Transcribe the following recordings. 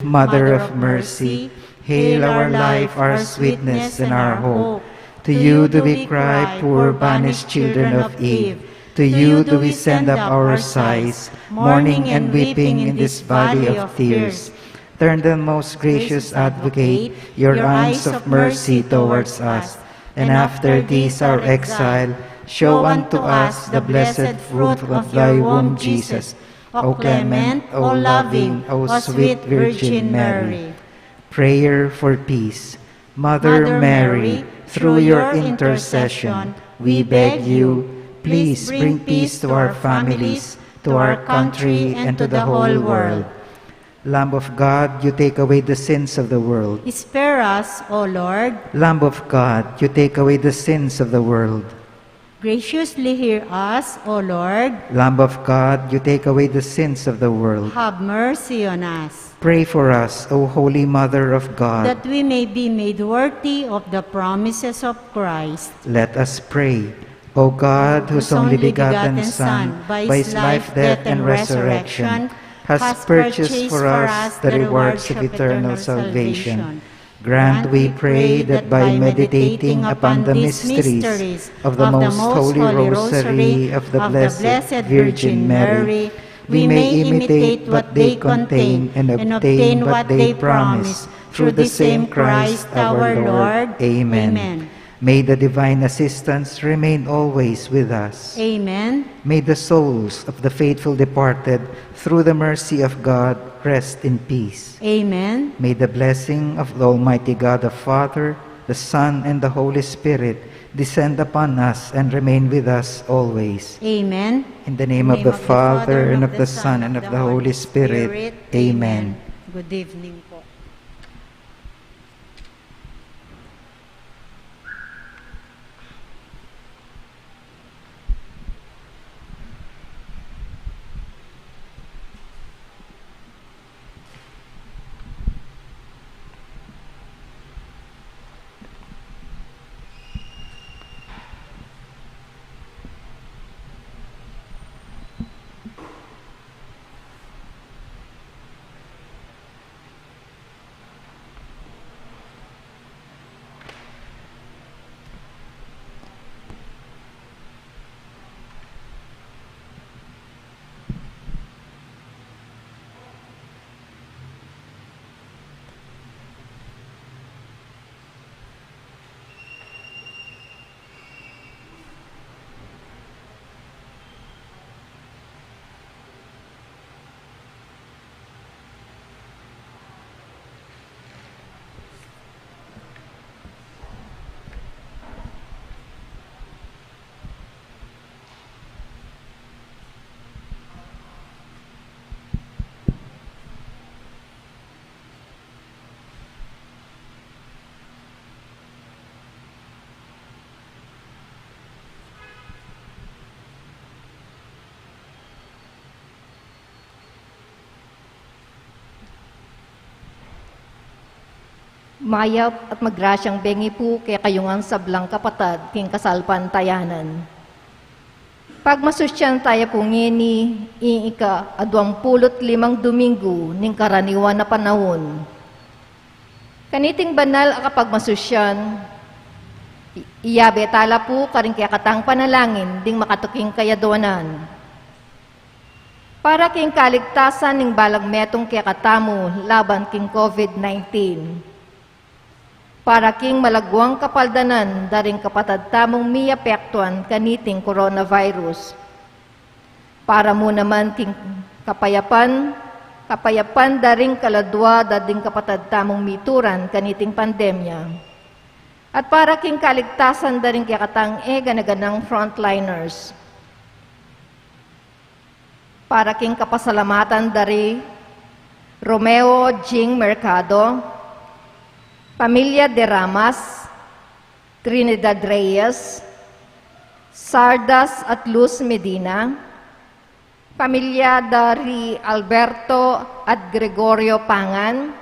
Mother of mercy, hail our life, our sweetness, and our hope. To you do we cry, poor banished children of Eve. To you do we send up our sighs, mourning and weeping in this valley of tears. Turn then, most gracious Advocate, your eyes of mercy towards us, and after this our exile, show unto us the blessed fruit of thy womb, Jesus. O clement, O loving, O sweet Virgin Mary. Prayer for peace. Mother Mary, through your intercession, we beg you, please bring peace to our families, to our country, and to the whole world. Lamb of God, you take away the sins of the world. Spare us, O Lord. Lamb of God, you take away the sins of the world. Graciously hear us, O Lord. Lamb of God, you take away the sins of the world. Have mercy on us, Pray for us, O Holy Mother of God. that we may be made worthy of the promises of Christ. Let us pray. O God, whose only begotten Son, by his life, death, and resurrection, has purchased for us the rewards of eternal salvation, grant, we pray, that by meditating upon the mysteries of the most holy rosary of the Blessed Virgin Mary, we may imitate what they contain and obtain what they promise, through the same Christ our Lord. Amen. May the divine assistance remain always with us. Amen. May the souls of the faithful departed, through the mercy of God, rest in peace. Amen. May the blessing of the Almighty God, the Father, the Son, and the Holy Spirit descend upon us and remain with us always. Amen. In the name of the Father, and of the Son, and of the Holy Spirit. Amen. Good evening po. Mayap at magrasyang bengi po kaya kayong sablang kapatad king kasalpan tayanan. Pagmasusyan tayo po ngini, iika 25 Domingo ning karaniwan na panahon. Kaniting banal a kapagmasusyan, iyabe tala po karing kaya katang panalangin ding makatuking kayaduanan. Para king kaligtasan ning balag metong kaya katamo laban king COVID-19. Para king malagwang kapaldanan daring kapatad tamong miapektuan kaniting coronavirus. Para mo naman king kapayapan daring kaladwa dading kapatad tamong mituran kaniting pandemya. At para king kaligtasan daring kakatang ganaganang frontliners. Para king kapasalamatan dari Romeo Jing Mercado, Pamilya de Ramas, Trinidad Reyes, Sardas at Luz Medina, Pamilya dari Alberto at Gregorio Pangan,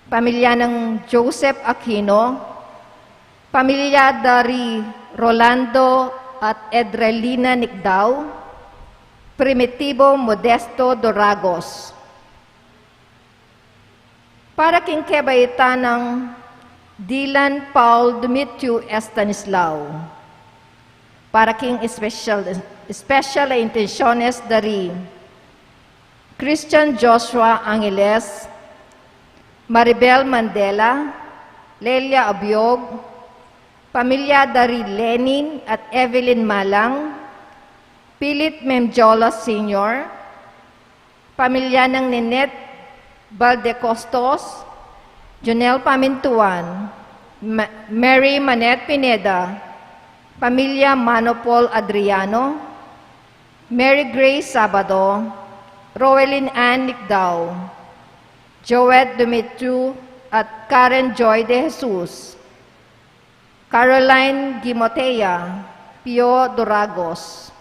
Pamilya ng Joseph Aquino, Pamilya dari Rolando at Edrelina Nicdao, Primitivo Modesto Doragos, Para king Kebaytanang Dylan Paul Dumitru Estanislao. Para king special intenciones dari Christian Joshua Angeles, Maribel Mandela, Lelia Abiog, pamilya dari Lenin at Evelyn Malang, Philip Memjola Sr., pamilya ng Ninette Valdecostos, Jonel Pamintuan, Mary Manette Pineda, pamilya Manopol Adriano, Mary Grace Sabado, Roelyn Ann Nicdao, Joette Dumitru at Karen Joy de Jesus, Caroline Gimotea, Pio Doragos.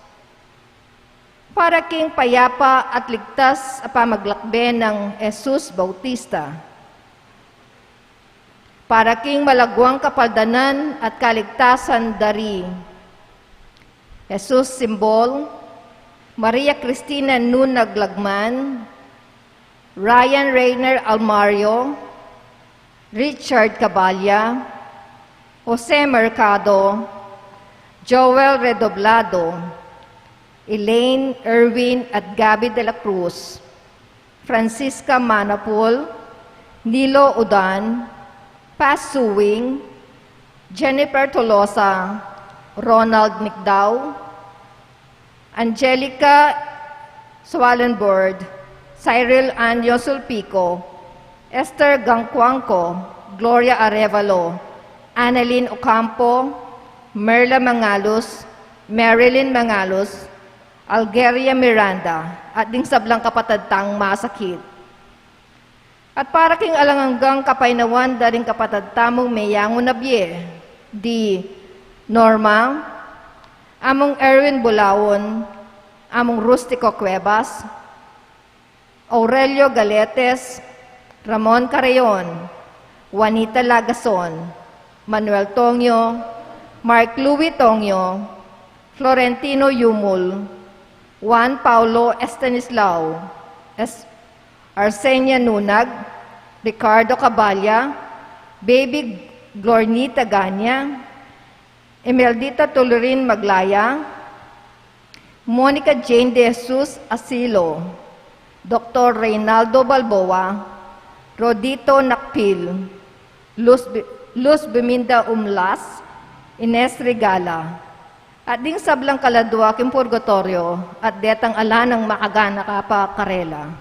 Para king payapa at ligtas sa pamaglakbe ng Jesus Bautista. Para king malagwang kapaldanan at kaligtasan dari Jesus Simbol, Maria Cristina Nun Naglagman, Ryan Rainer Almario, Richard Caballa, Jose Mercado, Joel Redoblado, Elaine, Erwin at Gabby de la Cruz, Francisca Manapul, Nilo Udan, Paz Suwing, Jennifer Tolosa, Ronald Nicdao, Angelica Swallenborg, Cyril Anyo Sulpico, Esther Gangcuangco, Gloria Arevalo, Annalyn Ocampo, Merla Mangalos, Marilyn Mangalos, Algeria Miranda, at ding sablang kapatadtang masakit. At para king alanganggang kapaynawan daring kapatadtamong mayango nabye, di Norma, among Erwin Bulawon, among Rustico Cuevas, Aurelio Galetes, Ramon Carreon, Juanita Lagason, Manuel Tongyo, Mark Louis Tongyo, Florentino Yumul, Juan Paulo Estanislao, Arsenia Nunag, Ricardo Caballa, Baby Glornita Ganya, Emeldita Tulurin Maglaya, Monica Jane de Jesus Asilo, Dr. Reynaldo Balboa, Rodito Nakpil, Luz Beminda Umlas, Ines Regala, at ding sablang kaladwa kim purgatorio at detang ala ng makagana ka pa karela.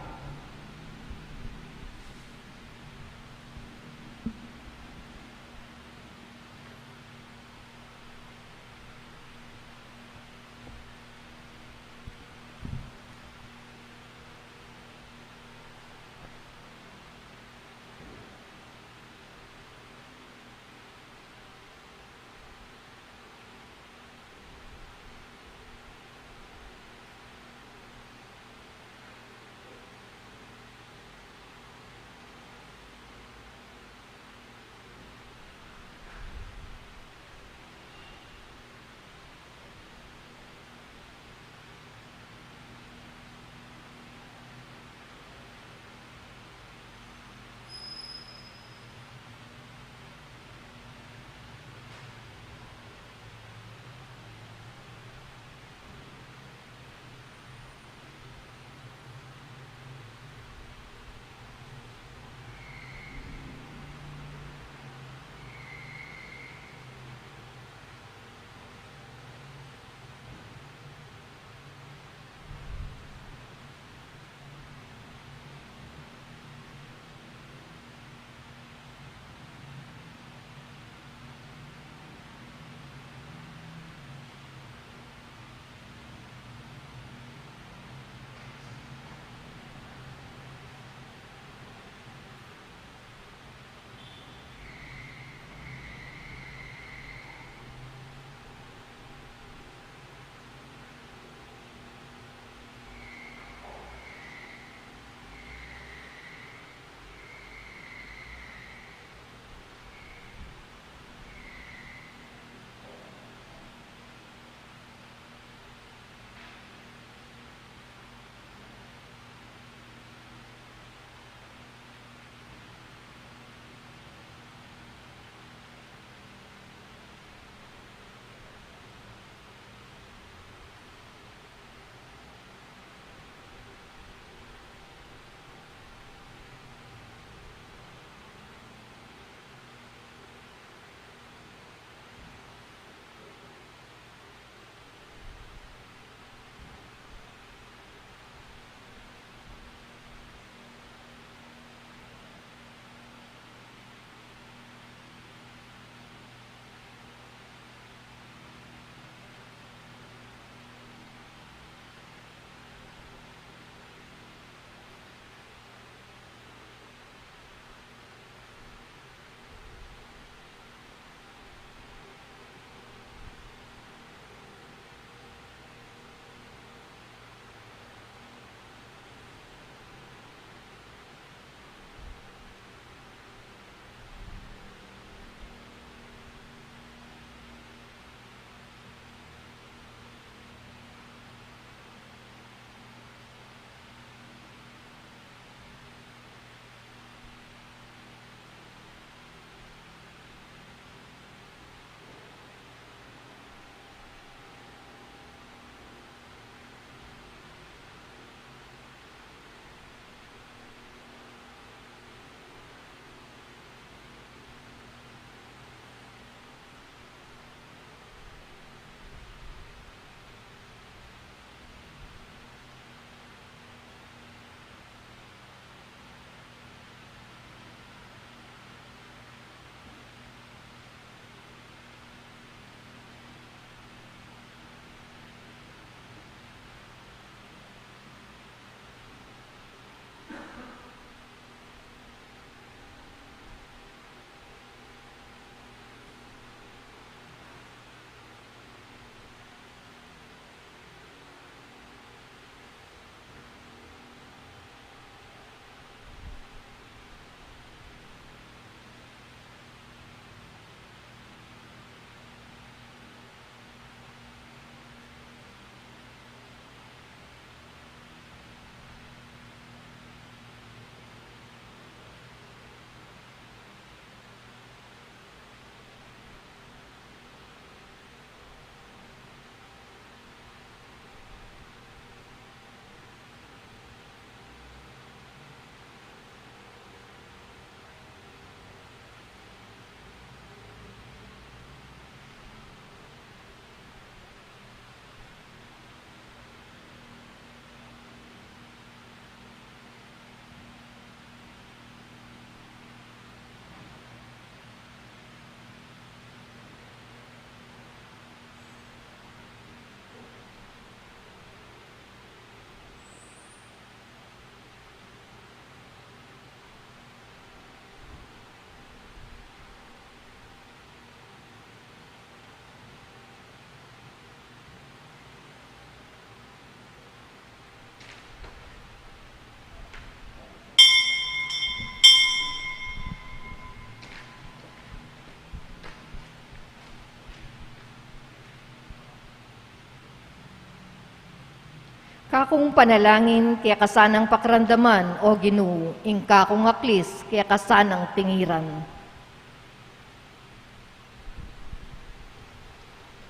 Kakong panalangin kaya kasanang pakramdaman o Ginoo, ing kakong aklis kaya kasanang tingiran.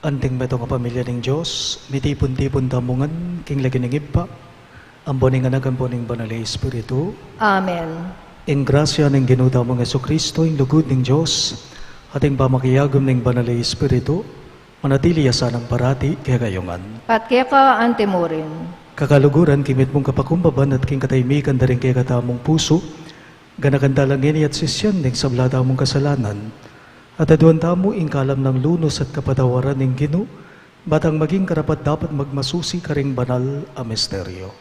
Anting beto nga pamilya ng Diyos, mitipon-tipon tamungan, king lagi ng iba, ang boning anak ang boning banal na Espiritu, Amen. ing grasya ng Ginoo mong Jesucristo, ing lugod ng Diyos, ating pamakiyagom ng banal na Espiritu, manatili asanang parati kaya kayongan. At kaya ka antemorin. Kakaluguran, kimit mong kapakumbaban at king kataymikan da rin kaya katamong puso, ganagandalangin at sisyan ng sablada mong kasalanan, at aduan tamo ing kalam ng lunos at kapatawaran ng Ginoo, batang maging karapat dapat magmasusi karing banal a misteryo.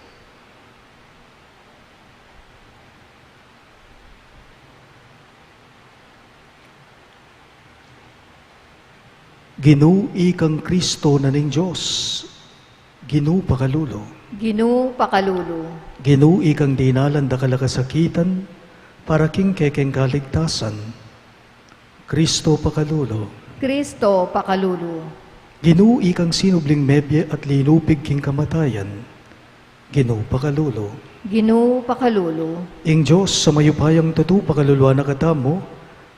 Ginoo ikang Kristo na ning Diyos, Ginoo pakalulo. Ginoo pakalulo. Ginoo ikang dinalan da kalakasakitan, para king kekeng kaligtasan. Kristo pakalulo. Kristo pakalulo. Ginoo ikang sinubling mebye at linupig king kamatayan. Ginoo pakalulo. Ginoo pakalulo. Ing Diyos sa mayupayang tutu pakaluluwa na katamo,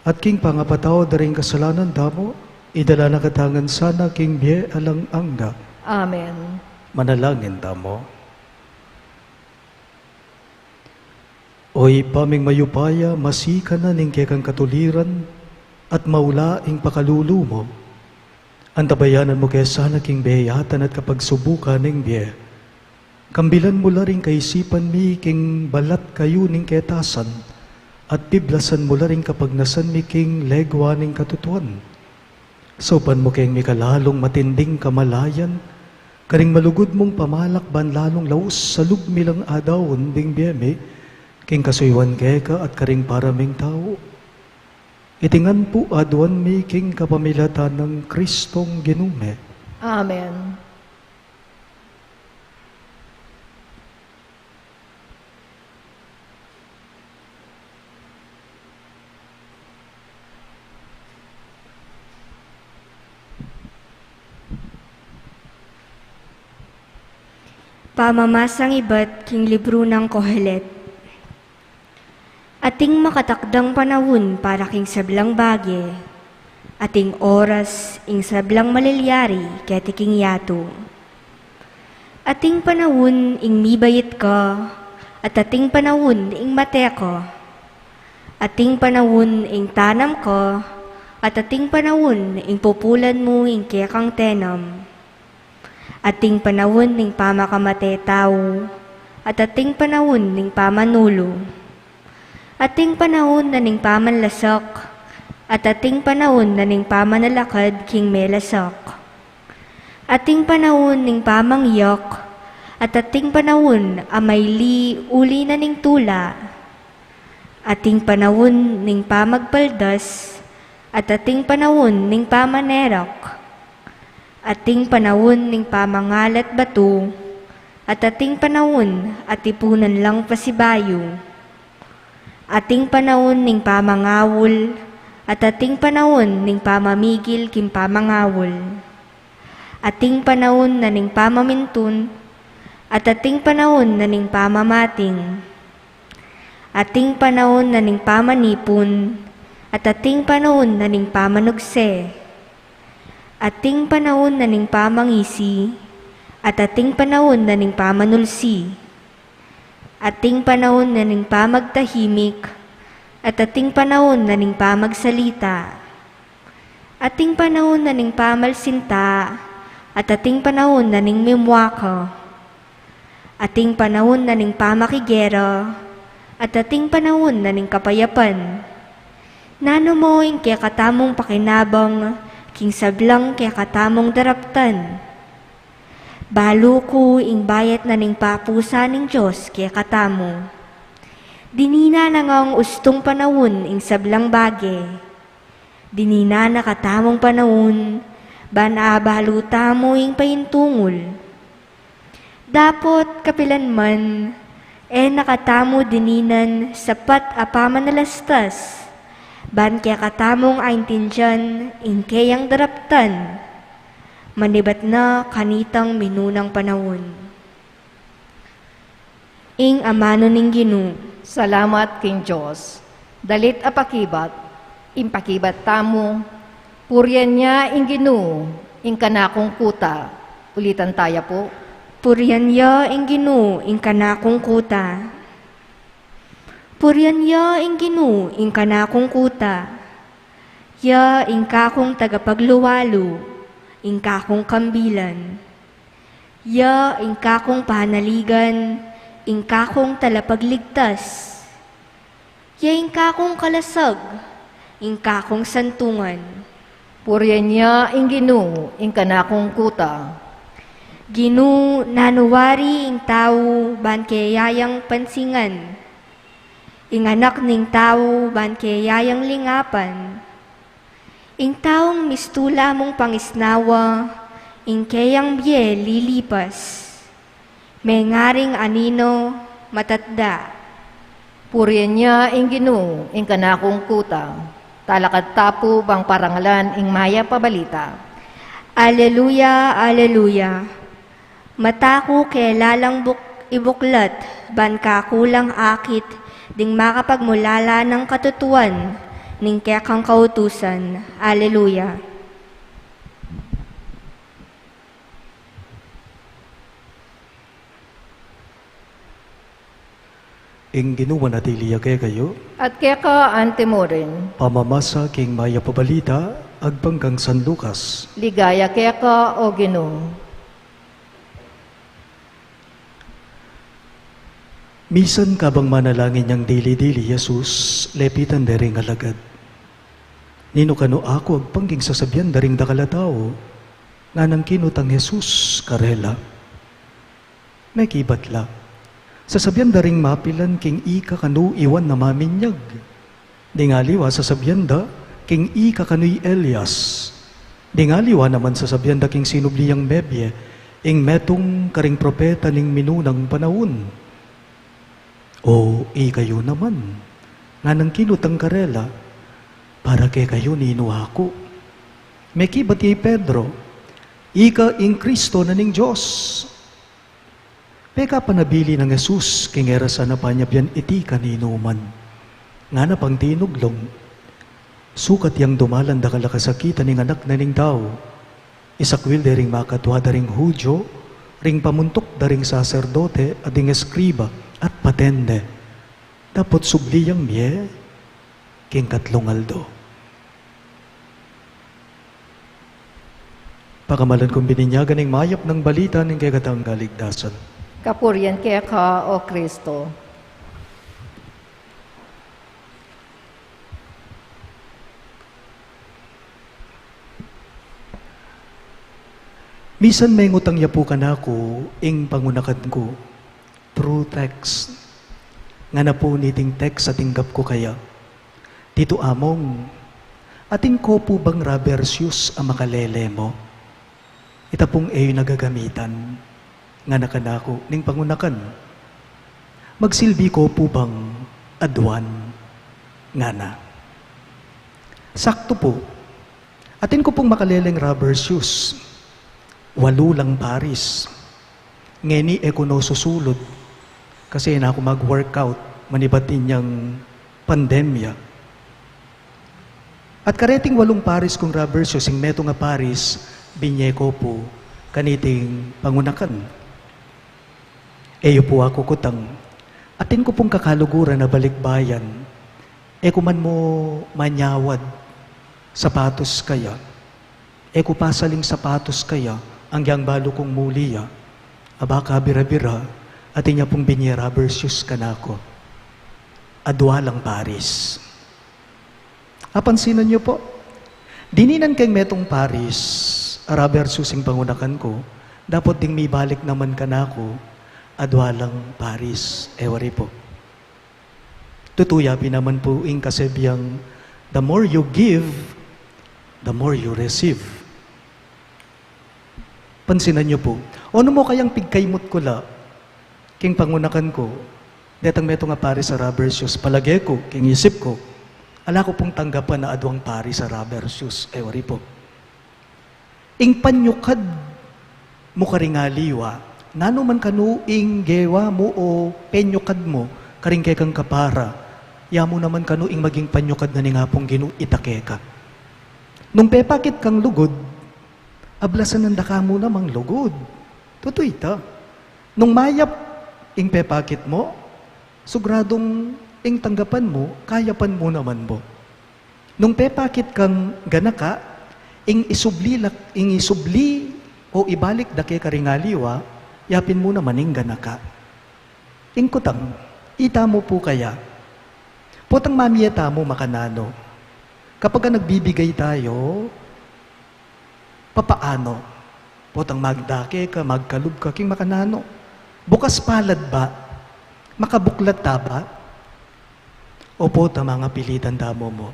at king pangapataw da ring kasalanan damo, idala na katangan sana king biye alang angga. Amen. Manalangin tamo. Oy paming mayupaya, masika na ning kekang katuliran, at maula ing pakalulu mo. Antabayanan mo kaya sana king biyayatan at kapagsubukan ning biye. Kambilan mo la ring kaisipan mi king balat kayo ning ketasan, at piblasan mo la ring kapag nasan mi king legwa ning katutuan. Sopan mo kayong mikalalong matinding kamalayan, karing malugod mong pamalakban lalong laos sa lugmilang adawon ding biyeme, king kasuywan keka at karing paraming tao. Itingan po aduan mi king kapamilatan ng Kristong Ginume. Amen. Pamamasang iba't king libro ng Kohelet. Ating makatakdang panahon para king sablang bagye, ating oras ing sablang malilyari keti king yato. Ating panahon ing mibayit ka, at ating panahon ing mate ko. Ating panahon ing tanam ko, at ating panahon ing pupulan mo ing kekang tenam. Ating panahon ning pamakamate tao, at ating panahon ning pamanulo. Ating panahon na ning pamanlasak, at ating panahon na ning pamanalakad king melasak. Ating panahon ning pamangyak, at ating panahon amayli uli na ning tula. Ating panahon ning pamagpaldas, at ating panahon ning pamanerak. Ating panahon ning pamangalat bato, at ating panahon at ipunan lang pasibayo. Ating panahon ning pamangawol, at ating panahon ning pamamigil king pamangawol. Ating panahon na ning pamamintun, at ating panahon na ning pamamating. Ating panahon na ning pamanipon, at ating panahon na ning pamanugse. Ating panahon na ning pamangisi, at ating panahon na ning pamanulsi. Ating panahon na ning pamagtahimik, at ating panahon na ning pamagsalita. Ating panahon na ning pamalsinta, at ating panahon na ning mimwaka. Ating panahon na ning pamakigera, at ating panahon na ning kapayapan. Nano mo ing kaya katamong pakinabang, king sablang kaya katamong daraptan. Balo ko ing bayat na ning papusa ning Diyos kaya katamo. Dinina na nga ang ustong panahon ing sablang bage. Dinina na katamong panahon, banabalo tamo ing pahintungol. Dapot kapilan man, nakatamo dininan sapat apaman nalastas. Ban kaya katamong aintindyan, ingkayang daraptan, manibat na kanitang minunang panahon. ing amano ning Ginoo. Salamat King Diyos. Dalit apakibat, impakibat tamo, puryan niya ing Ginoo, ing kanakong kuta. Ulitan tayo po. Purian ya ing Ginoo ing kanakong kuta. Purian ya ing Ginoo ing kanakong kuta. Ya ing kakong tagapagluwalo, ing kakong kambilan. Ya ing kakong pahanaligan, ing kakong talapagligtas. Ya ing kakong kalasag, ing kakong santungan. Puryan niya ing Ginoo, ing kanakong kuta. Ginoo nanuwari ing tao ban kayayang pansingan. Ing anak ning tao ban kayayang lingapan. Ing taong mistula mong pangisnawa, ing kayang biye lilipas. May ngaring anino matatda. Puryan niya ing Ginoo, ing kanakong kuta. Talakad tapo bang parangalan ing maya pabalita. Aleluya, aleluya. Matako kay lalang ibuklat, ban kakulang akit, ding makapagmulala ng katutuan, ning kekang kautusan. Aleluya. Ing Ginoo na tiliya kayo, At kaya ka antemorin, pamamasa king maya pabalita, agpanggang San Lucas. ligaya kaya ka o Ginoo. Misan kabang manalangin niyang dili-dili, Jesus, lepitan daring alagad. Nino kano ako agpangging sasabyan daring dakalatao, nga nang kinutang Jesus karela. May kibatla. Sasabyan daring mapilan king ika kanu iwan na maminyag. Dingaliwa sasabyan da king ika kanuy Elias. Dingaliwa naman sasabyan da king sinubliyang bebye, ing metong karing propeta ning minunang panahon. O kayo naman, nga nang kinutang karela, para kay kayo nino ako. May kibat kay Pedro, ika ing Kristo na ning Diyos. Peka panabili ng Jesus, kingera sa napanyabyan iti kaninuman. Nga na pang tinuglong, sukat yang dumalan da kalakasakitan ning anak na ning tao, isakwil daring makatwa daring Hudyo, ring pamuntok daring saserdote at ding eskriba, at patende, tapot subliyang miye, king katlong aldo. Pakamalan kong bininyagan ng mayap ng balita ng kagatang kaligtasan. Kapuryan kaya ka o Kristo. Misan may ngutang yapo ka na ako, ing pangunakan ko, true text. Nga na po niting text sa tinggap ko kaya. Dito among, ating ko po bang rabersius ang makalele mo? Ita pong ayo nagagamitan, nga nakanako, ning pangunakan. Magsilbi ko po bang adwan, nga na. Sakto po, atin ko pong makaleleng rabersius, 8 lang paris. Ngeni ekono susulod, kasi na ako mag-workout, manibatin niyang pandemya. At kareting 8 paris kong rabersius, sing meto nga paris, binye ko po, kaniting pangunakan. Eyo po ako kutang, atin ko pong kakaluguran na balikbayan, kuman mo manyawad, sapatos kaya, ko pasaling sapatos kaya, ang yang balo kong muliya, abaka bira-bira, atin niya pong binye rabersius kanako. Adwalang paris. Apansinan niyo po, dininan kang metong paris, rabersius ing pangunakan ko, dapat ding may balik naman kanako, adwalang paris, ewari po. Tutuyapin naman po ing kasebiyang, the more you give, the more you receive. Pansinan niyo po, ano mo kayang pigkaymot ko la, king pangunakan ko, detang meto nga pari sa rabersius, palagay ko, king isip ko, ala ko pong tanggapan na adwang pari sa rabersius, ewari po. Ing panyukad mo karingaliwa, nano man kanu ing gewa mo o penyokad mo, karing kekang kapara, yamo naman kanu ing maging panyokad na ni nga pong Ginoo itakeka. Nung pepakit kang lugod, ablasan ng daka mo namang lugod. Totoo ita. Nung mayap ing pepakit mo, sugradong ing tanggapan mo, kayapan mo naman mo. Nung pepakit kang ganaka, ing isubli o ibalik dake karingaliwa, yapin mo naman ing ganaka. Ing kutang, ita mo po kaya. Potang mamiyeta mo makanano. Kapag nagbibigay tayo, papaano? Potang magdake ka, magkalub ka, king makanano. Bukas palad ba? Makabuklat ta ba? O potang mga pilitan tamo mo.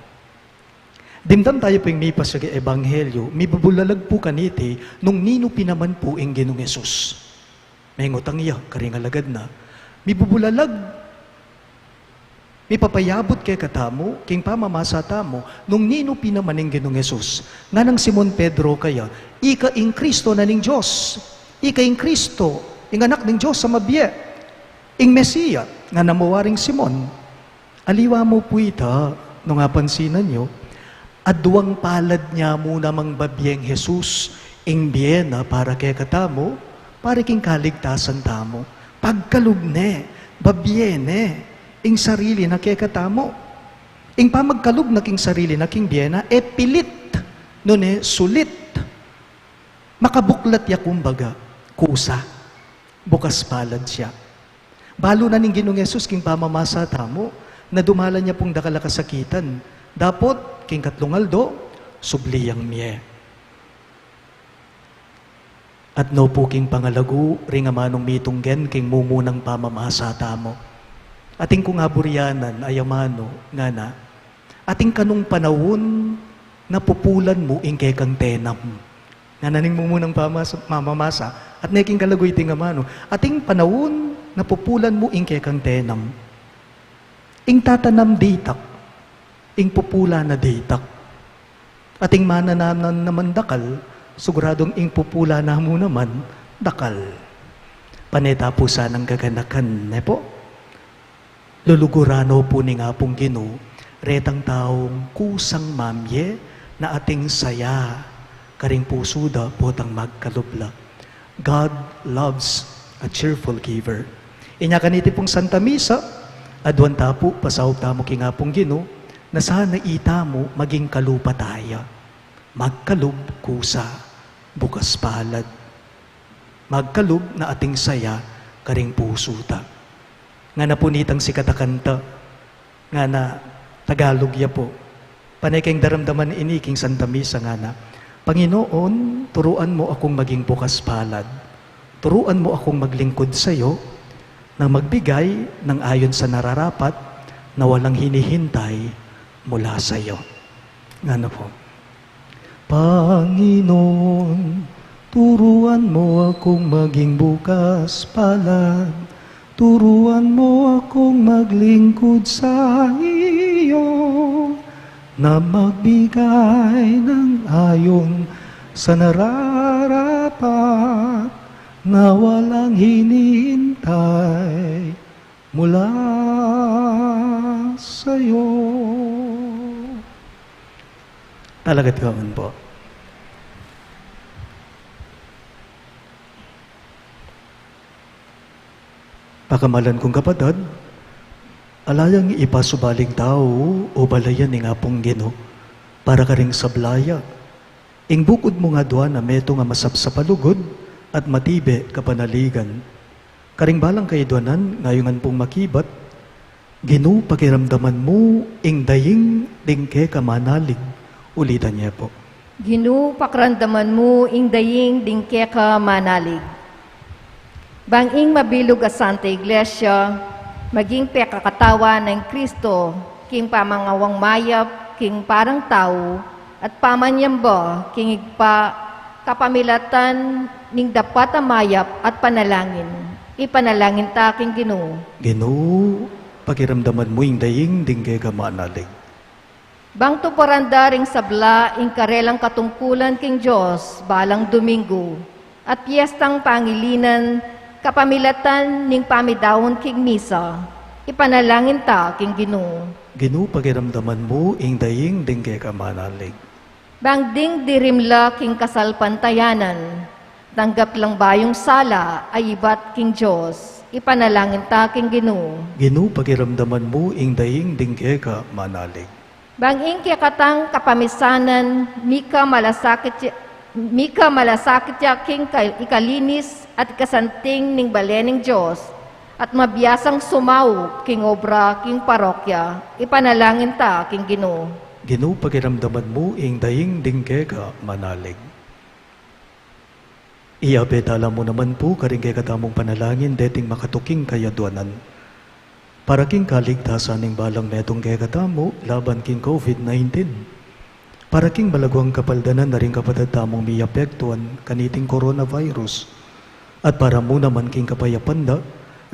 Dimdam tayo pong may pasag ebanghelyo, may babulalag po kaniti, nung nino pinaman po ang Ginoong Yesus. May ngutang iya, karingalagad na. May babulalag, may papayabot kay katamo, king pamamasa tamo, nung nino pinaman ang Ginoong Yesus. Nga ng Simon Pedro kaya, ika ing Kristo na ning Diyos. Ika ing Kristo, ing anak ning Diyos sa mabiye. Ing Mesiya, nga namuwaring Simon. Aliwa mo po ita, nung nga pansinan nyo, aduang palad niya mo namang babiyeng Jesus, ing biyena para kay katamo, para king kaligtasan tamo. Pagkalubne, babiyene, ing sarili na kay katamo. Ing pamagkalub na king sarili na king biyena, pilit, nun sulit. Makabuklat ya kumbaga, kusa, bukas palad siya. Balo na ning Ginoong Yesus king pamamasa tamo, na dumala niya pong dakala kasakitan. Dapot, king katlungaldo, subliyang miye. At no po king pangalagu, ring amanong mitunggen, king mumunang pamamasa tamo. Ating kung aburianan, ayamano, nga na, ating kanong panahon, napupulan mo ing kekang tenam. Nga naning mumunang mamamasa, at neking kalagoy ting amano, ating panahon, napupulan mo ing kekang tenam. Ing tatanam ditak, ing pupula na ditak. Ating manananan naman dakal, siguradong ing pupula na mo naman, dakal. Panetapusan ang gaganakan, ne po? Lulugurano po ni nga pong Ginoo, retang taong kusang mamye, na ating saya, karing pusuda potang magkalubla. God loves a cheerful giver. Inya kaniti pong Santa Misa, adwan tapo, pasawag tamo ki nga pong Ginoo, na sana ita mo maging kalupataya. Magkalub kusa, bukas palad. Magkalub na ating saya, karing pusuta. Nga na punitang si katakanta, nga na Tagalog ya po. Panay kayong daramdaman iniking Santa Misa nga na, Panginoon, turuan mo akong maging bukas palad. Turuan mo akong maglingkod sa iyo, na magbigay ng ayon sa nararapat, na walang hinihintay mula sa iyo. Nga na po. Panginoon, turuan mo akong maging bukas palad. Turuan mo akong maglingkod sa iyo, na magbigay ng ayon sa nararapat, na walang hinihintay mula sa iyo. Talaga't kaman po. Pakamalan kong kapatid, alayang ipasubaling tao o balayan ni nga pong Ginoo, para ka ring sablaya. Ing bukod mo nga doon na meto nga masapsapalugod at matibe kapanaligan. Karing balang kay doanan, ngayongan pong makibat, Ginoo pakiramdaman mo, ing daying dingke kamanalig. Ulitan niya po. Ginoo pakrandaman mo, ing daying dingke ka manalig. Banging mabilog a Santa Iglesia, maging pekakatawa ng Kristo, king pamangawang mayap, king parang tao, at pamanyamba, king igpa kapamilatan, ning dapat mayap at panalangin. Ipanalangin ta king Ginoo. Ginoo, pakiramdaman mo ing daying dingke ka manalig. Bang tuparanda ring sabla, ing karelang katungkulan king Diyos, balang Domingo, at piyestang pangilinan, kapamilatan ning pamidawon king misa, ipanalangin ta king Ginoo. Ginoo, pagiramdaman mo, ing daying dingke ka manalig. Bangding dirimla king kasalpantayanan, tanggap lang bayong sala ay ibat king Diyos, ipanalangin ta king Ginoo. Ginoo, pagiramdaman mo, ing daying dingke ka manalig. Banging kiyakatang kapamisanan, mika malasakit ya king ikalinis at ikasanting ning balening Diyos, at mabiyasang sumaw king obra king parokya, ipanalangin ta king Ginoo. Ginoo, pagiramdaman mo, ing daying dingke ka manalig. Iabetala mo naman po karing kay katamong panalangin deting makatuking kayaduanan. Para king kaligtasan ng balang metong kay katamo laban king COVID-19. Para king malagwang kapaldanan na rin kapatid tamong miapektuan kaniting coronavirus. At para mo naman king kapayapanda,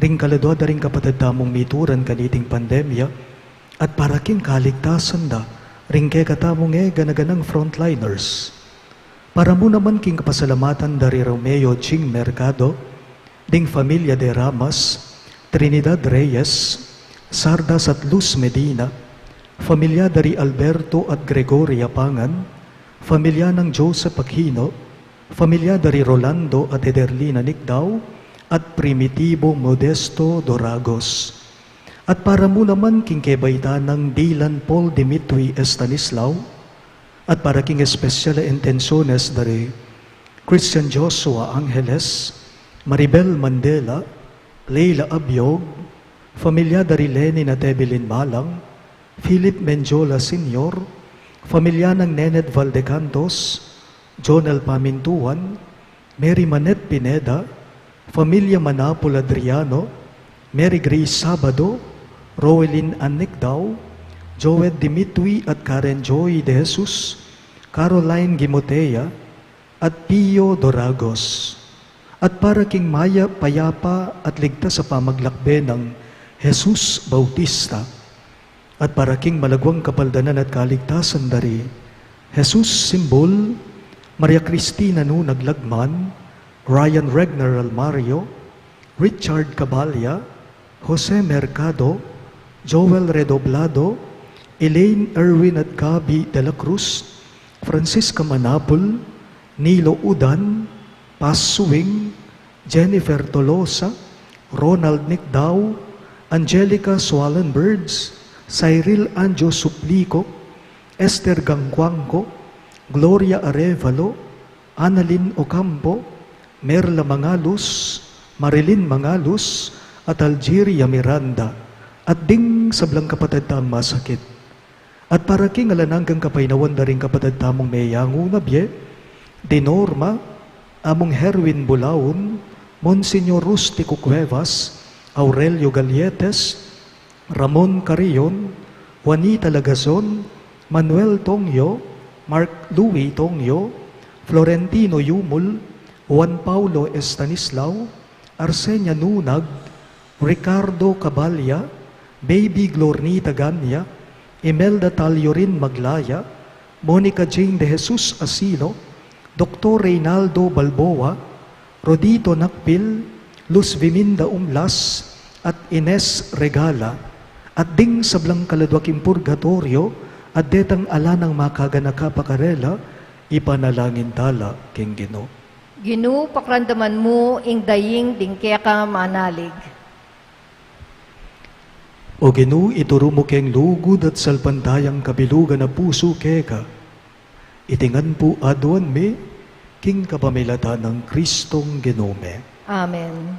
ring kaladwa ring kapatid tamong mituran kaniting pandemya. At para king kaligtasan da, ring kay katamong ganaganang frontliners. Para mo naman king kapasalamatan dari Romeo Ching Mercado, ding Familia de Ramas, Trinidad Reyes, Sardas at Luz Medina, Familia dari Alberto at Gregoria Pangan, Familia ng Joseph Aquino, Familia dari Rolando at Ederlina Nicdao, at Primitibo Modesto Doragos. At para mo naman king kebaita ng Dylan Paul Dimitri Estanislao, at para king espesyal intenciones dari Christian Joshua Angeles, Maribel Mandela, Leila Abiog, Familia dari Lenin at Evelyn Malang, Philip Menjola Sr., Familia ng Nenet Valdecantos, Jonel Pamintuan, Mary Manet Pineda, Familia Manapol Adriano, Mary Grace Sabado, Rowelyn Anicdao, Joed Dimitri at Karen Joy de Jesus, Caroline Gimotea, at Pio Doragos. At para king Maya Payapa at ligtas sa pamaglakbe ng Jesus Bautista. At para king malagwang kapaldanan at kaligtasan dari Jesus Simbol, Maria Cristina Nu Naglagman, Ryan Regner Almario, Richard Cabalya, Jose Mercado, Joel Redoblado, Elaine Erwin at Gabi de la Cruz, Francisca Manapul, Nilo Udan, Paz Suwing, Jennifer Tolosa, Ronald Nicdao, Angelica Swallenbirds, Cyril Anjo Suplico, Esther Gangguangco, Gloria Arevalo, Annalyn Ocampo, Merla Mangalus, Marilyn Mangalus, at Algeria Miranda, at ding sablang kapatid tamang masakit. At para king alananggang kapainawan na rin kapatid tamong mayango nabye, di Norma, among Herwin Bulaon, Monsignor Rustico Cuevas, Aurelio Galietes, Ramon Carrion, Juanita Lagazon, Manuel Tongyo, Mark Louis Tongyo, Florentino Yumul, Juan Paulo Estanislao, Arsenia Nunag, Ricardo Cabalya, Baby Glornita Ganya, Imelda Taliorin Maglaya, Monica Jane de Jesus Asilo, Dr. Reynaldo Balboa, Rodito Nakpil, Luz Viminda Umlas, at Ines Regala, at ding sablang kaladwaking purgatorio, at detang ala ng makaganaka pakarela, ipanalangin tala king Ginoo. Ginoo, pakrandaman mo, ing daying dingke ka manalig. O Ginoo, ituro mo keng lugod at salpantayang kabilugan na puso keka. Itingan po aduan me, king kapamilatan ng Kristong Ginome. Amen.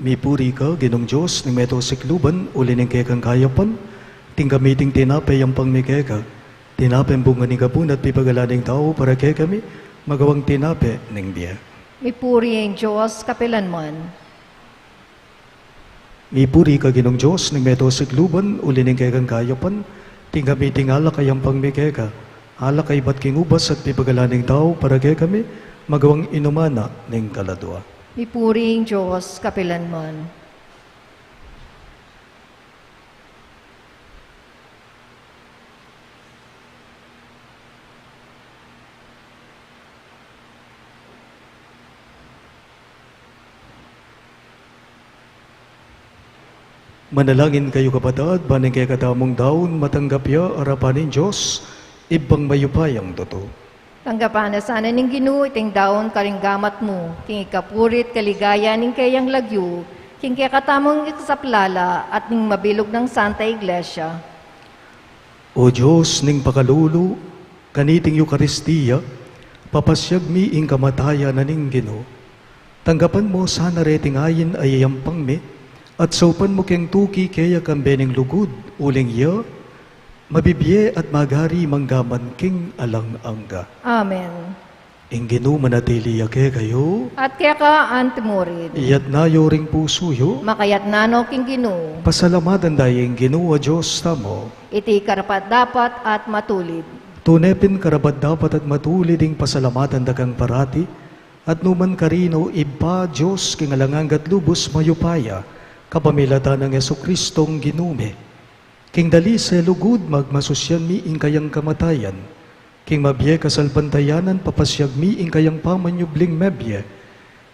Mipuri ka, Ginong Diyos, ng meto sikluban, uli ng kekang kayapan, ting gamiting tinapay ang pangmikeka, tinapay ang bunga ni kapun at pipagalaning tao para kay kami, magawang tinapay ng biya. Mipuri ang Diyos, kapilanman. Mipuri ka, Ginong Diyos, ng meto sikluban, uli ng kekang kayapan, ting gamiting alak ay ang pangmikeka, alak ay ba't king ubas at pipagalaning tao para kay kami, magawang inumana ng kaladwa. Mipuri ang Diyos, kapilanman. Manalangin kayo kapatid, baning kay katamong daon, matanggap ya, arapanin Diyos, ibang mayupayang totoo. Tanggapan na sana ning Ginoo iting daon karinggamat mo, king ikapurit kaligaya ning kayang lagyo, king kaya katamong ikasaplala at ning mabilog ng Santa Iglesia. O Diyos, ning pakalulo, kaniting Eukaristiya, papasyag mi ing kamatayan na ning Ginoo. Tanggapan mo sana reting ayin ay yampang mi, at saupan mo keng tuki kaya kambening lugod, uling iya, mabibye at magari manggaman king alang angga. Amen. Ing Ginoo manatili yake kayo, At kaya ka antimurid, iyat na yoring pusuyo, makayat nano king Ginoo, pasalamatan dayeng Ginoo a Diyos tamo. iti karapat dapat at matulid. Tunepin karabat dapat at matulid ing pasalamatan dagang parati, at numan karino iba Diyos kingalanganggat lubos mayupaya, kapamilatan ng Yesu-Kristong ginume. King dali sa lugod magmasusyan mi ing kayang kamatayan, king mabye kasalpantayanan papasyag mi ing kayang pamanyubling mebye,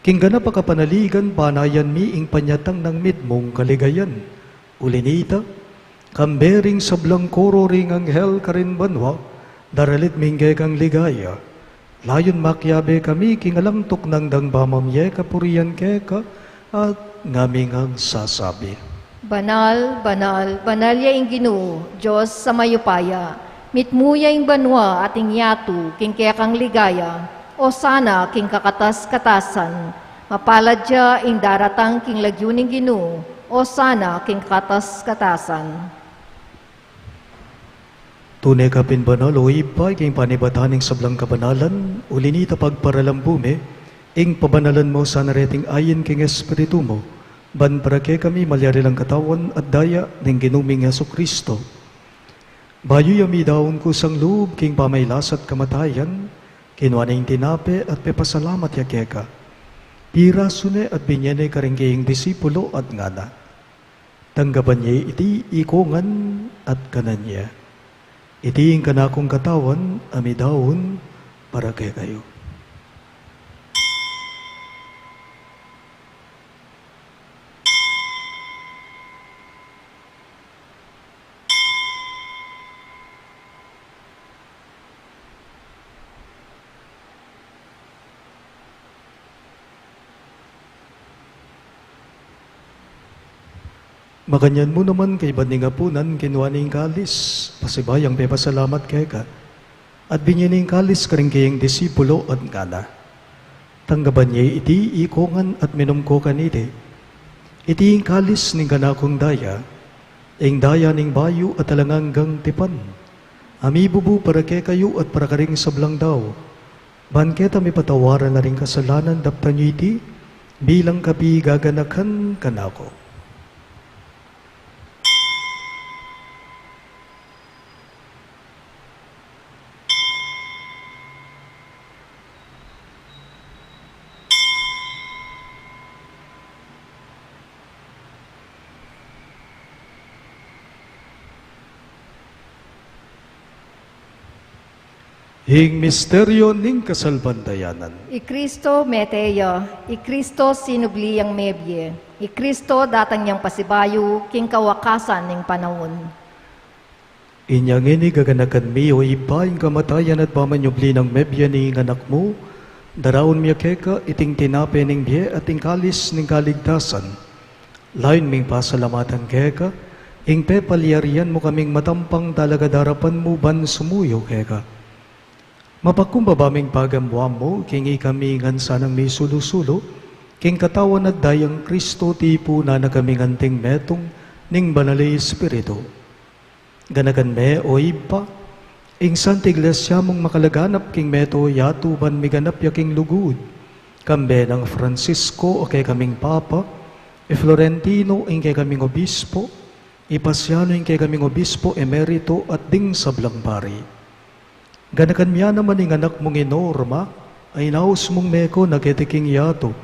king ganap kapanaligan panayan mi ing panyatang ng midmong kaligayan. Ulinita, kambering sablang koro ring anghel karin banwa, daralit mingge kang ligaya. Layon makyabe kami kingalangtok ng dangbamamye kapurian keka at ngaming ang sasabi. Banal, banal, banal ya ing Ginoo, Diyos sa mayupaya, mitmuya ing banwa ating yatu, king kaya kang ligaya, o sana king kakatas-katasan, mapalad ya ing daratang king lagyo ning Ginoo, o sana king kakatas-katasan. Tunay ka pinbanal o ipay king panibataning sablang kabanalan, ulinita pagparalambume, ing pabanalan mo sa nareting ayin king Espiritu mo, ban para kay kami malyari lang katawan at daya ng ginuming Yesu-Kristo. Bayo yami daon ko sang loob king pamaylas at kamatayan, kinuha na tinape at pepasalamat ya keka. Pira sune at binyene karingging disipulo at ngana. Tanggapan niya iti ikongan at kanan niya. Iti ing kanakong katawan, ami daon para kay kayo. Makanyan mo naman kay baningapunan kinuaning kalis, pasibayang pepasalamat kay ka, at binyaning kalis karing kayang disipulo at ngana. Tanggaban niya iti ikongan at minumko kanite. Iti ing kalis ning kanakong daya, ing daya ning bayo at alanganggang tipan. Ami bubu para kay kayo at para karing sablang daw. Banketa may patawaran na ring kasalanan daptan niyo iti, bilang kapi gaganakan kanako. Hing misteryo ning kasalbandayanan. I Kristo meteya, I Kristo sinubliyang mebye, I Kristo datang niyang pasibayo, king kawakasan ning panahon. Inyang ini gaganakan mi o iba ing kamatayan at pamanyubli ng mebya ni anak mo, daraon miya keka iting tinape ning biye at ing kalis ning kaligtasan. Lain ming pasalamatan keka, ing pepalyarian mo kaming matampang talaga darapan mo ban sumuyo keka. Mapakumbabaming pagamwa mo, kingi kami ngan sanang may sulo-sulo, king katawan at dayang Kristo tipo na nakaming anting metong ning banali Espiritu. Ganagan me o iba, ing Santa Iglesia mong makalaganap king meto yato ban miganap yaking lugud. Kambe ng Francisco o kay kaming Papa, e Florentino ing kay kaming Obispo, Ipasiano ing kay kaming Obispo Emerito at ding sablang pari. Ganakan miya naman ing anak mong inorma, ay naus mong meko nagetiking yato.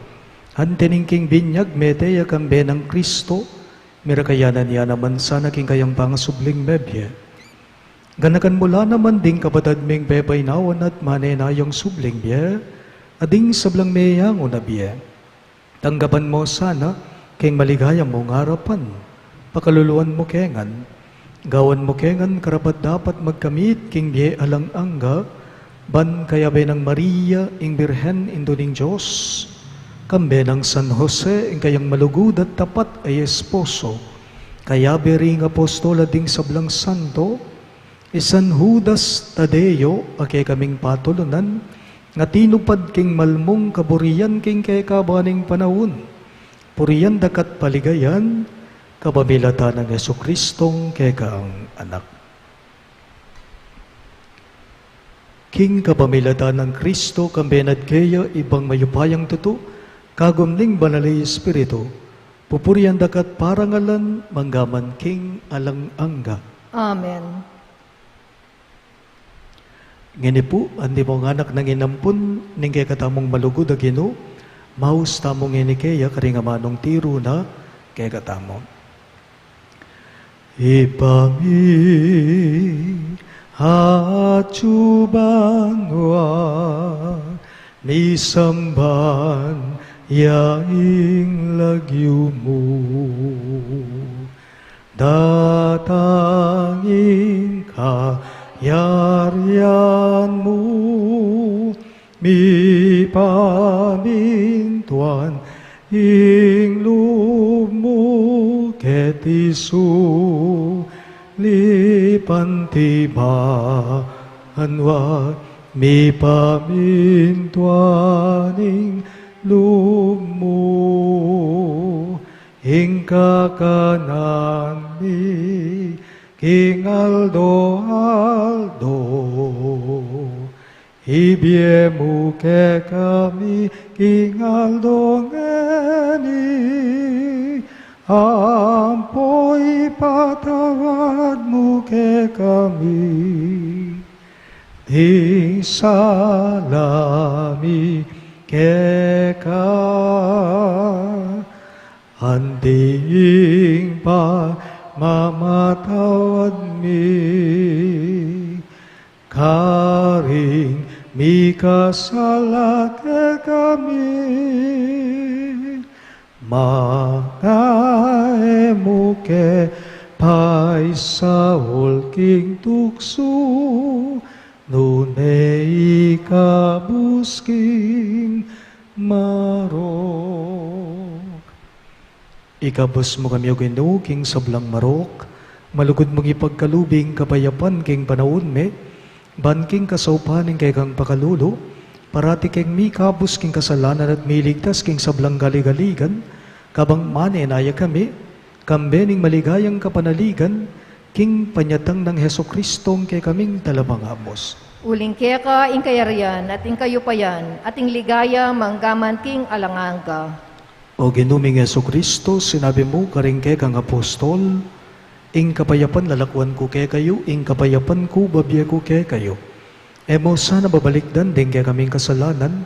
Hantining king binyag meteya kambe ng Kristo, mirakayanan niya naman sana king kayang pangasubling mebye. Ganakan mula naman ding kapatad ming bebay nawan at manenayang subling biye, ading sablang meyang unabye. Tanggapan mo sana, king maligayang mong harapan, pakaluluan mo kengan, gawan mo kengan karapat dapat magkamit king biye alang angga, ban kaya ng Maria ing Birhen induning Diyos, kambe ng San Jose ing kayang malugod at tapat ay esposo, kaya bering apostola ding sablang santo, San Judas Tadeo ake kaming patulunan, nga tinupad king malmong kaburian king kay kabaning panahon, puriyan dakat paligayan, kabamilatan ng Jesukristong kay kaang anak. King kabamilatan ng Kristo kambenad kaya ibang mayupayang tuto, kagumning banalay Espiritu, pupuriyan dakat parangalan, manggaman king alang angga. Amen. Ngini po, andi mo anak nang inampun, ning kay katamong malugod a Ginoo, maus tamong ngini kaya karingamanong tiro na kay katamo. Ipami hachubangwa nisamban yaing lagyu mo datangin ka yarian mo, mi pamintuan, ing lumo ketisu, lipantibahanwa, mi pamintuan, ing lumo, ing kakanan mi, King Aldo, ibiemu ke kami, King Aldo ngeni, ampoi patawad-Mu ke kami, di salami ke ka, handing pa, mamatawad mi, karing mi kasalake kami, makaemu ke paisaul king tukso, nunei kabusking marok. Ikabos mo kami o Ginoo king sablang marok, malugod mong ipagkalubing kapayapan king panahon me, ban king kasaupaning kay kang pakalulo, parati king mi kabos king kasalanan at miligtas king sablang galigaligan, kabang manenaya kami, kambening maligayang kapanaligan, king panyatang ng Hesukristong kay kaming talabangamos. Uling kaya ka ing kayarian at ing kayupayan at ing ligaya manggaman king alanganga. O ginuming Jesucristo, sinabi mo karing kay kang apostol, ing kapayapan lalakwan ko kay kayo, ing kapayapan ko babya ko kay kayo. E mo sana babalikdan din kay kaming kasalanan,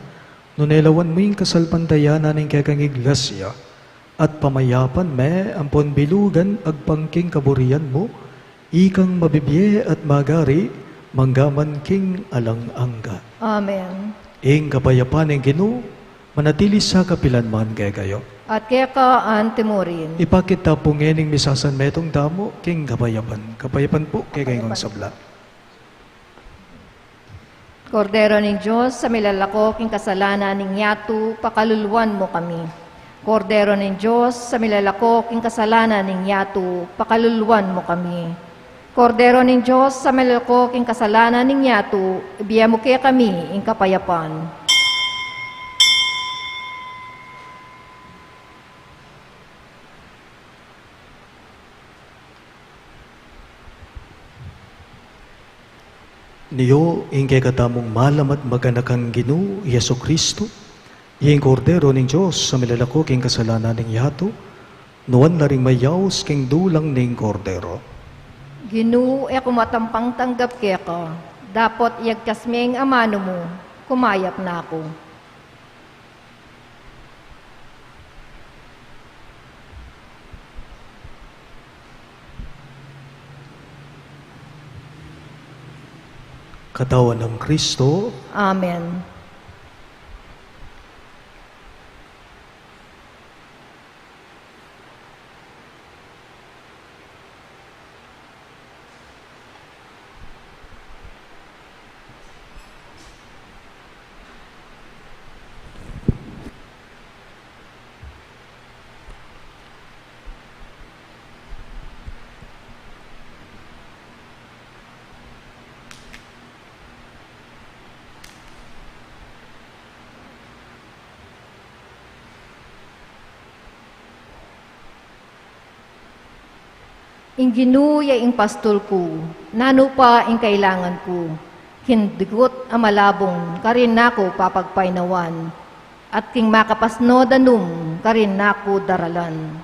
nunelawan mo ing kasalpantayanan ing kay kang iglesia, at pamayapan me ampon bilugan agpangking kaburian mo, ikang mabibye at magari, manggaman king alang angga. Amen. Ing kapayapan ing Ginoo, manatili sa kapilanman kay kayo. At kaya ka antimurin. Ipakita po ngening misasan metong damo, king kapayapan. Kapayapan po kay kayong sabla. Kordero ng Diyos, sa milalakok king kasalanan ng yato, pakaluluan mo kami. Kordero ng Diyos, sa milalakok king kasalanan ng yato, pakaluluan mo kami. Kordero ng Diyos, sa milalakok king kasalanan ng yato, ibiya mo kaya kami ing kapayapan. Niyo, ingke katamong malamat maganakan Ginoo Yesu Kristo, ing kordero ning Diyos sa milalako king kasalanan ning yato, nuwan na ring mayaws king dulang ning kordero. Ginoo, kumatampang tanggap kaya ka. Dapat iyagkas miyang amano mo, kumayap na ako. Katawan ng Kristo, Amen. Ing ginuya ing pastol ko, nano pa ing kailangan ko. Hindigot amalabong, karin nako papagpainawan. At king makapasno danum, karin nako daralan.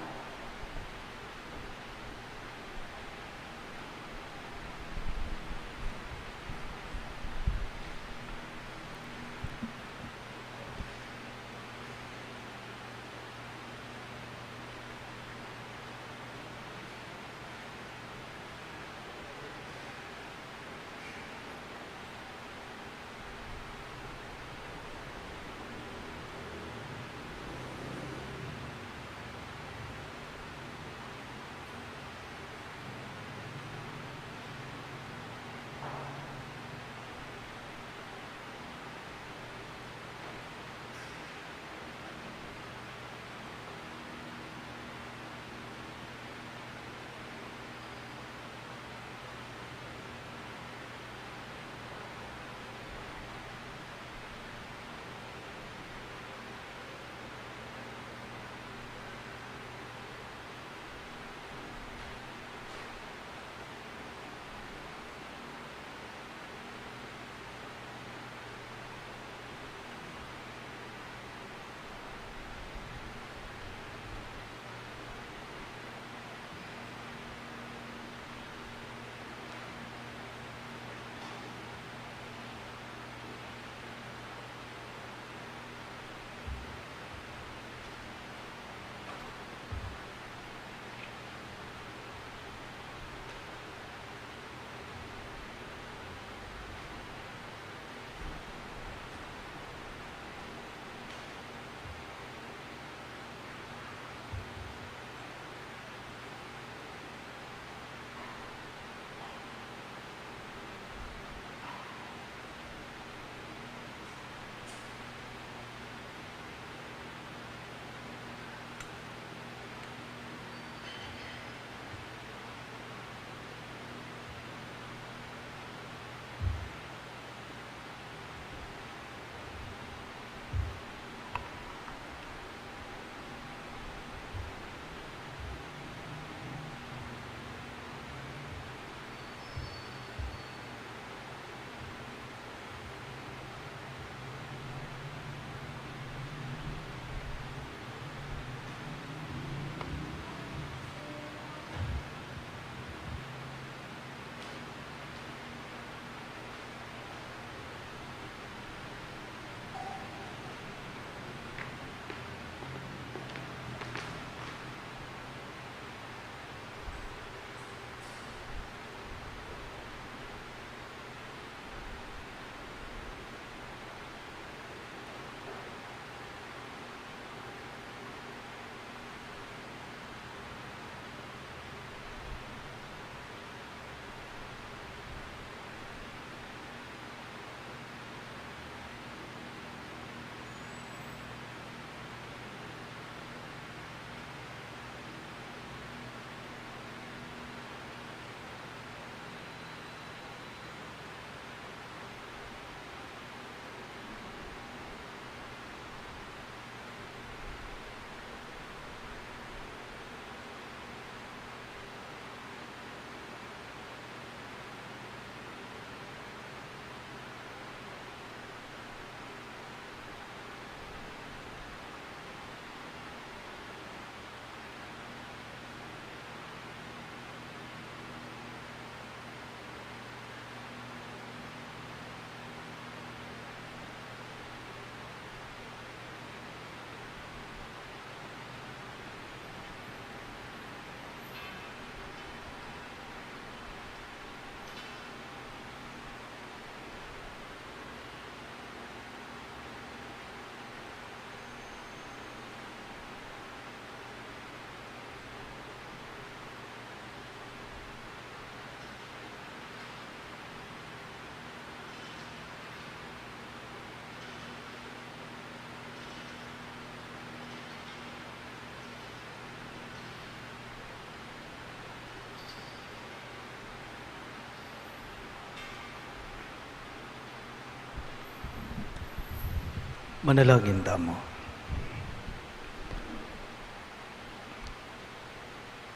Manalangin tamo.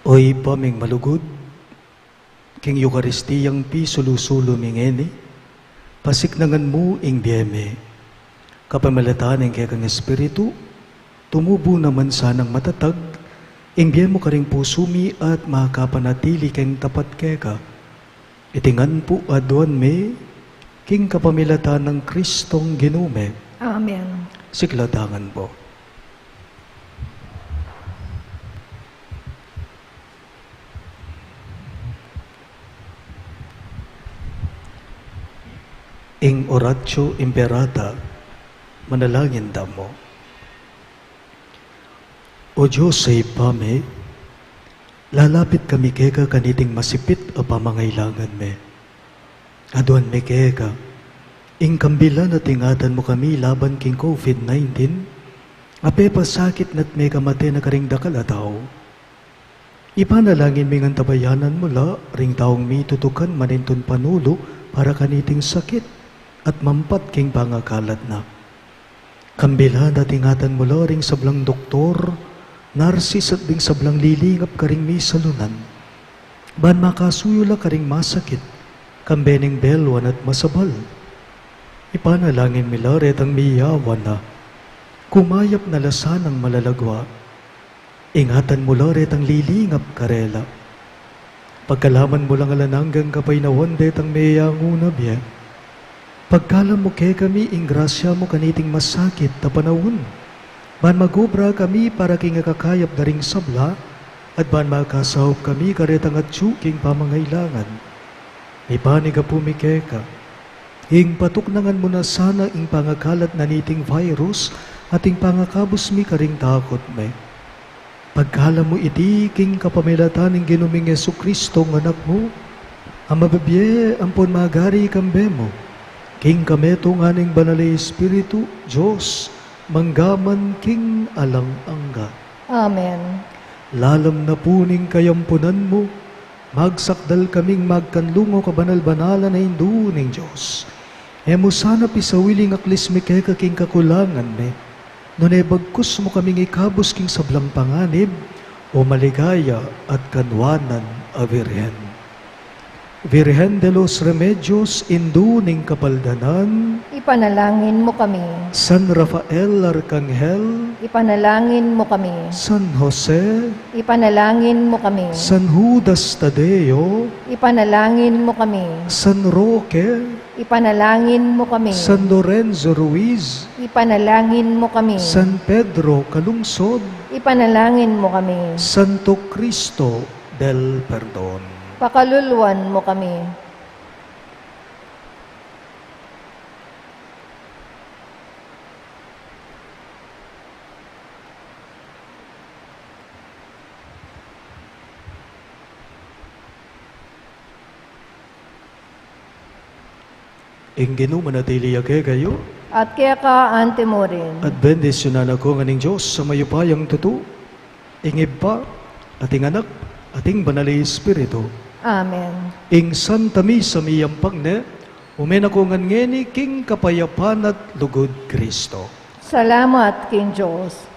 Oy paming malugod, king Eukaristiyang pisulusulo mingeni, pasiknangan mo ing biyeme, kapamalataning kaya kang Espiritu, tumubo naman sanang matatag, ing biyemo ka ring pusumi at makapanatili kang tapat keka, itingan po adwan me, king kapamilatan ng Kristong ginume, Amen. siklatangan po. Ing oratio imperata, manalangin damo. O Diyos sa ipame, lalapit kami keka kaniting masipit a pamangailangan me. Aduan me keka, ing kambila na tingatan mo kami laban king COVID-19, ape pasakit na't may kamate na karing dakal ataw. Ipanalangin mi ngang tabayanan mula, ring taong mi tutukan maninton panulo para kaniting sakit at mampat king pangakalat na. Kambila na tingatan mula ring sablang doktor, narsis at ding sablang lilingap karing mi salunan. Ban makasuyula karing masakit, kambening belwan at masabal. Ipanalangin mila retang miyawan na, kumayap na lasanang malalagwa, ingatan mula retang lilingap karela. Pagkalaman mo lang alananggang kapay na wandetang miyanguna biya, pagkalam mo kay kami ing grasya mo kaniting masakit ta panawon, ban magubra kami para king kakayap na ring sabla, at ban makasahop kami karetang at tsuking pamangailangan. Ipaniga pumikeka, ing patuknangan mo na sana ing pangakalat na niting virus at ing pangakabos mi karing takot me. Pagkala mo iti king kapamilatan ng ginuming Yesu Kristo ng anak mo, ang mababye ampon magari kambe mo, king kameto nga ning banalay Espiritu, Diyos, manggaman king alang angga. Amen. Lalam na puning kayampunan mo, magsakdal kaming magkanlungo kabanal-banala na hindu ning Diyos. Emo sana pisawiling aklis mi kay kaking kakulangan me, nunay bagkus mo kaming ikabos king sablang panganib, o maligaya at kanwanan a Virhen. Virhen de los Remedios, indu ning kapaldanan, Ipanalangin mo kami. San Rafael Arcangel, Ipanalangin mo kami. San Jose, Ipanalangin mo kami. San Judas Tadeo, Ipanalangin mo kami. San Roque, Ipanalangin mo kami. San Lorenzo Ruiz, Ipanalangin mo kami. San Pedro Calungsod, Ipanalangin mo kami. Santo Cristo del Perdon. Pakaluluan mo kami. Inginu manatili ake kayo, At kaya ka ante mo rin. at bendisyonan ako nganing Diyos sa mayupayang tutu, ingib pa, ating anak, ating banalay Espiritu, Amen. ing Santa Misa miyampang ne, umen ako ngeni king kapayapan at lugod Kristo. Salamat, King Diyos.